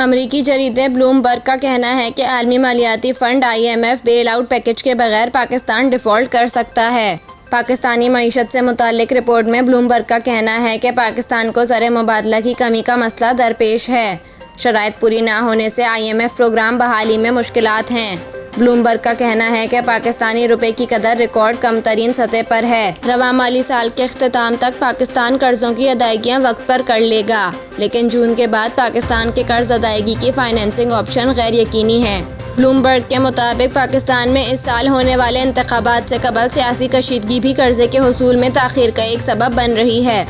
अमरीकी जरीदे ब्लूमबर्ग का कहना है कि आलमी मालियाती fund IMF bail out package के बगैर पाकिस्तान डिफ़ॉल्ट कर सकता है। पाकिस्तानी मईशत से मुताल्लिक रिपोर्ट में ब्लूमबर्ग का कहना है कि पाकिस्तान को ज़र मुबादला की कमी का मसला दरपेश है। शराइत पूरी ना होने से IMF प्रोग्राम बहाली में मुश्किलात हैं। ब्लूमबर्ग का कहना है कि पाकिस्तानी रुपए की कदर रिकॉर्ड कम तरीन सतह पर है। रवा माली साल के अख्ताम तक पाकिस्तान कर्जों की अदायगियाँ वक्त पर कर लेगा, लेकिन जून के बाद पाकिस्तान के कर्ज अदायगी की फाइनेंसिंग ऑप्शन गैर यकीनी है। ब्लूमबर्ग के मुताबिक पाकिस्तान में इस साल होने वाले इंतखाबात से कबल सियासी कशीदगी भी कर्जे के हुसूल में ताखीर का एक सबब बन रही है।